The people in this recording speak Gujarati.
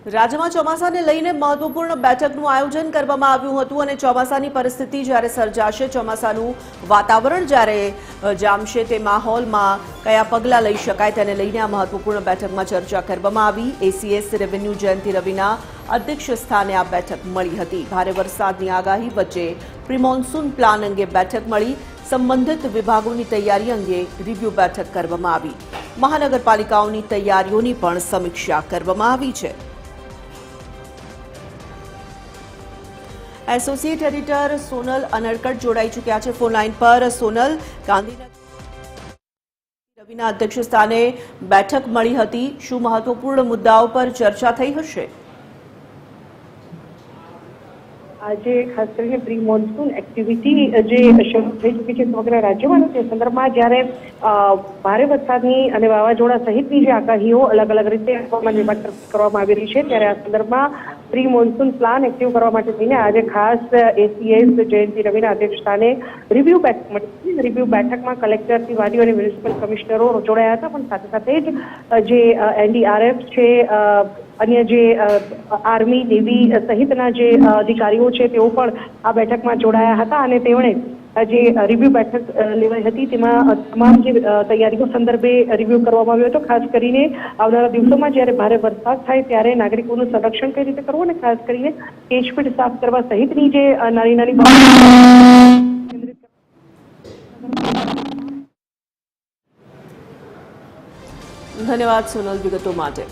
રાજ્યમાં ચોમાસાને લઈને મહત્વપૂર્ણ બેઠકનું આયોજન કરવામાં આવ્યું હતું અને ચોમાસાની પરિસ્થિતિ જ્યારે સર્જાશે, ચોમાસાનું વાતાવરણ જ્યારે જામશે, તે માહોલમાં કયા પગલાં લઈ શકાય તેને લઈને આ મહત્વપૂર્ણ બેઠકમાં ચર્ચા કરવામાં આવી। એસીએસ રેવન્યુ જયંતિ રવિના અધ્યક્ષ સ્થાને આ બેઠક મળી હતી। ભારે વરસાદની આગાહી વચ્ચે પ્રી મોન્સૂન પ્લાન અંગે બેઠક મળી। સંબંધિત વિભાગોની તૈયારી અંગે રિવ્યુ બેઠક કરવામાં આવી। મહાનગરપાલિકાઓની તૈયારીઓની પણ સમીક્ષા કરવામાં આવી છે। એસોસિએટ એડિટર સોનલ અનરકટ જોડાઈ ચૂક્યા છે ફોન લાઈન પર। સોનલ, ગાંધીનગર રવિના અધ્યક્ષ સ્થાને બેઠક મળી હતી, શું મહત્વપૂર્ણ મુદ્દાઓ પર ચર્ચા થઈ હશે? આજે ખાસ કરીને પ્રી મોન્સૂન એક્ટિવિટી જે શરૂ થઈ ચૂકી છે સમગ્ર રાજ્યમાં, તે સંદર્ભમાં જ્યારે ભારે વરસાદની અને વાવાઝોડા સહિતની જે આગાહીઓ અલગ અલગ રીતે હવામાન વિભાગ તરફથી કરવામાં આવી રહી છે, ત્યારે આ સંદર્ભમાં પ્રી મોન્સૂન પ્લાન એક્ટિવ કરવા માટે થઈને આજે ખાસ એસીએસ જયંતિ રવિના અધ્યક્ષ સ્થાને રિવ્યુ બેઠક મળી। રિવ્યુ બેઠકમાં કલેક્ટર, તિવારીઓ અને મ્યુનિસિપલ કમિશનરો જોડાયા હતા, પણ સાથે સાથે જ જે એનડીઆરએફ છે, અન્ય જે આર્મી, નેવી સહિતના જે અધિકારીઓ છે તેઓ પણ આ બેઠકમાં જોડાયા હતા અને તેમણે જે રિવ્યુ બેઠક લેવાઈ હતી તેમાં તમામ જે તૈયારીઓ સંદર્ભે રિવ્યુ કરવામાં આવ્યો હતો। ખાસ કરીને આવનારા દિવસોમાં જ્યારે ભારે વરસાદ થાય ત્યારે નાગરિકોનું સંરક્ષણ કઈ રીતે કરવું અને ખાસ કરીને કેશપીટ સાફ કરવા સહિતની જે નાની નાની ધન્યવાદ સોનલ વિગતો માટે।